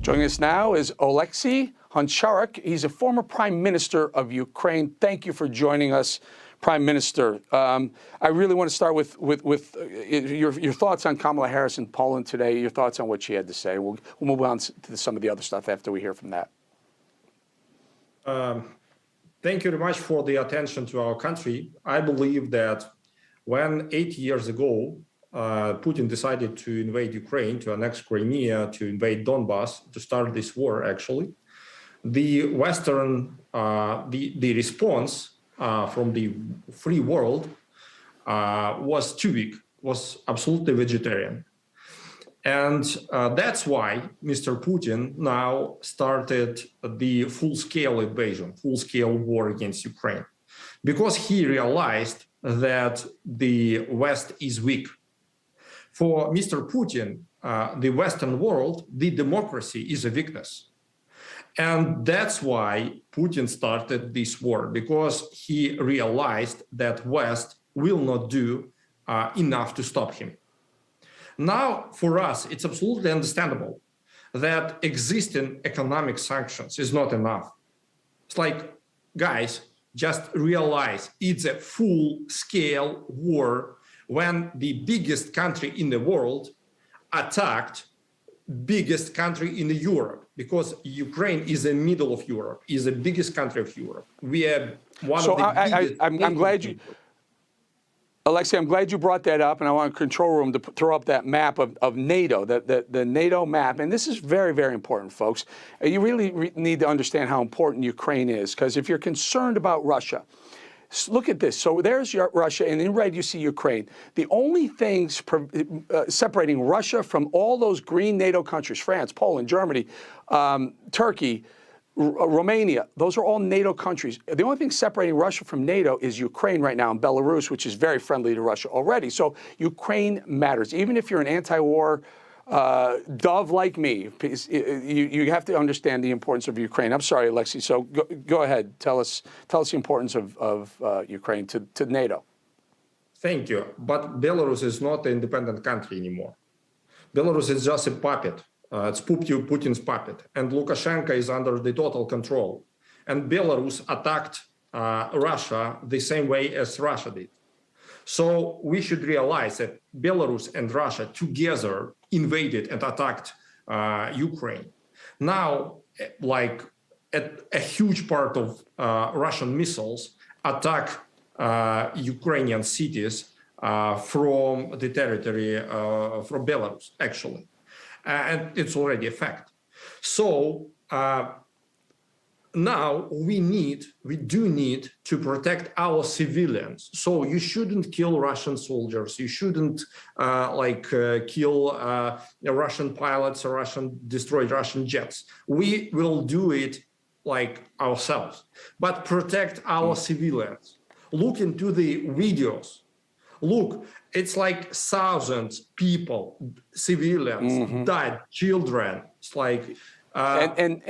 Joining us now is Oleksiy Honcharuk. He's a former Prime Minister of Ukraine. Thank you for joining us, Prime Minister. I really want to start with your thoughts on Kamala Harris in Poland today, your thoughts on what she had to say. We'll move on to some of the other stuff after we hear from that. Thank you very much for the attention to our country. I believe that when 8 years ago, Putin decided to invade Ukraine, to annex Crimea, to invade Donbass, to start this war, actually, the Western, the response from the free world was too weak, was absolutely vegetarian. And that's why Mr. Putin now started the full-scale invasion, full-scale war against Ukraine, because he realized that the West is weak. For Mr. Putin, the Western world, the democracy is a weakness. And that's why Putin started this war, because he realized that West will not do enough to stop him. Now, for us, it's absolutely understandable that existing economic sanctions is not enough. It's like, guys, just realize it's a full-scale war when the biggest country in the world attacked biggest country in Europe, because Ukraine is the middle of Europe, is the biggest country of Europe. We have one of the biggest. I'm glad you, Oleksiy, I'm glad you brought that up, and I want control room to throw up that map of NATO, the NATO map. And this is very, very important, folks. You really need to understand how important Ukraine is, because if you're concerned about Russia, look at this. So there's Russia, and in red you see Ukraine. The only things separating Russia from all those green NATO countries, France, Poland, Germany, Turkey, Romania, those are all NATO countries. The only thing separating Russia from NATO is Ukraine right now, and Belarus, which is very friendly to Russia already. So Ukraine matters. Even if you're an anti-war dove like me, you have to understand the importance of Ukraine. I'm sorry, Oleksiy. So go ahead. Tell us the importance of Ukraine to NATO. Thank you. But Belarus is not an independent country anymore. Belarus is just a puppet. It's Putin's puppet. And Lukashenko is under the total control. And Belarus attacked Russia the same way as Russia did. So we should realize that Belarus and Russia together invaded and attacked Ukraine. Now, like a huge part of Russian missiles attack Ukrainian cities from the territory from Belarus, actually. And it's already a fact. So now we do need to protect our civilians. So you shouldn't kill Russian soldiers. You shouldn't kill Russian pilots or destroy Russian jets. We will do it like ourselves, but protect our civilians. Look into the videos. Look, it's like thousands people, civilians died, children. It's like. And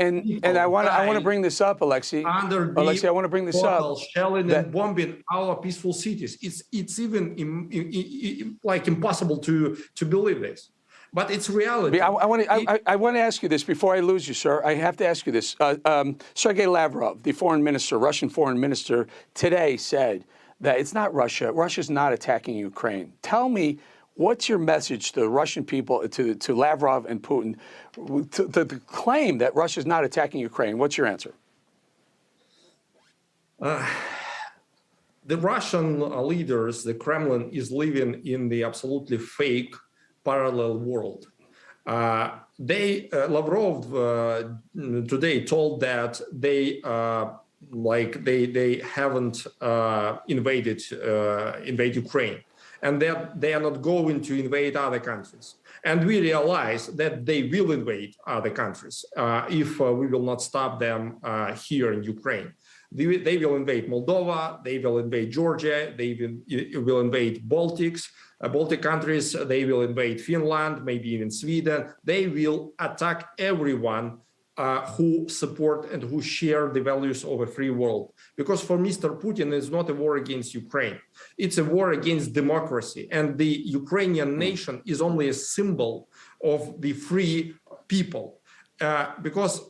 I want to bring this up, Oleksiy. Oleksiy, I want to bring this up. Shelling and bombing our peaceful cities. It's even like impossible to believe this, but it's reality. I want to ask you this before I lose you, sir. I have to ask you this. Sergei Lavrov, the foreign minister, Russian foreign minister, today said that it's not Russia. Russia's not attacking Ukraine. Tell me, what's your message to the Russian people, to Lavrov and Putin, to claim that Russia's not attacking Ukraine? What's your answer? The Russian leaders, the Kremlin, is living in the absolutely fake parallel world. Lavrov today told that they haven't invade Ukraine, and that they are not going to invade other countries. And we realize that they will invade other countries if we will not stop them here in Ukraine. They will invade Moldova, they will invade Georgia, they will invade Baltic countries, they will invade Finland, maybe even Sweden. They will attack everyone who support and who share the values of a free world. Because for Mr. Putin, it's not a war against Ukraine. It's a war against democracy. And the Ukrainian nation is only a symbol of the free people. because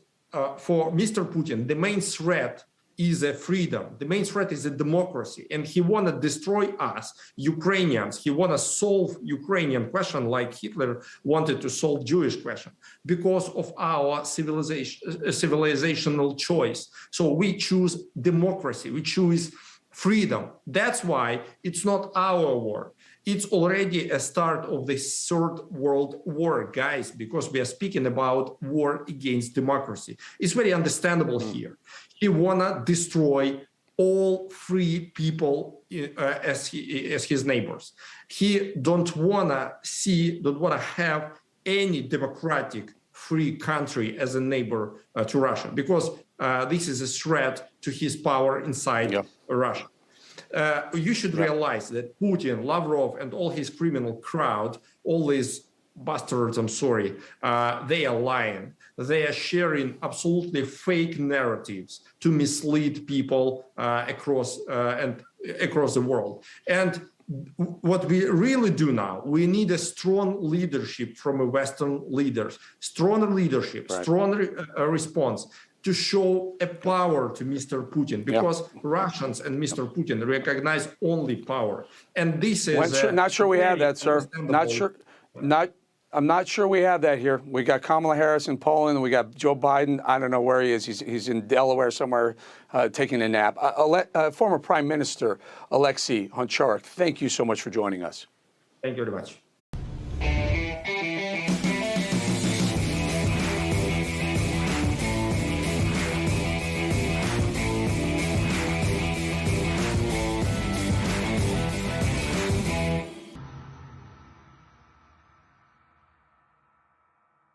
for Mr. Putin, the main threat is a freedom. The main threat is a democracy, and he want to destroy us, Ukrainians. He want to solve Ukrainian question like Hitler wanted to solve Jewish question because of our civilizational choice. So we choose democracy. We choose freedom. That's why it's not our war. It's already a start of the Third World War, guys, because we are speaking about war against democracy. It's very understandable here. He wanna destroy all free people as his neighbors. He don't wanna have any democratic free country as a neighbor to Russia, because this is a threat to his power inside Russia. You should realize that Putin, Lavrov, and all his criminal crowd, all these bastards, I'm sorry, they are lying. They are sharing absolutely fake narratives to mislead people across the world. And what we really do now, we need a strong leadership from Western leaders, stronger leadership, stronger response to show a power to Mr. Putin, because Russians and Mr. Putin recognize only power. And this is not sure we have that, sir. I'm not sure we have that here. We got Kamala Harris in Poland, and we got Joe Biden. I don't know where he is. He's in Delaware somewhere taking a nap. Former Prime Minister Oleksiy Honcharuk, thank you so much for joining us. Thank you very much.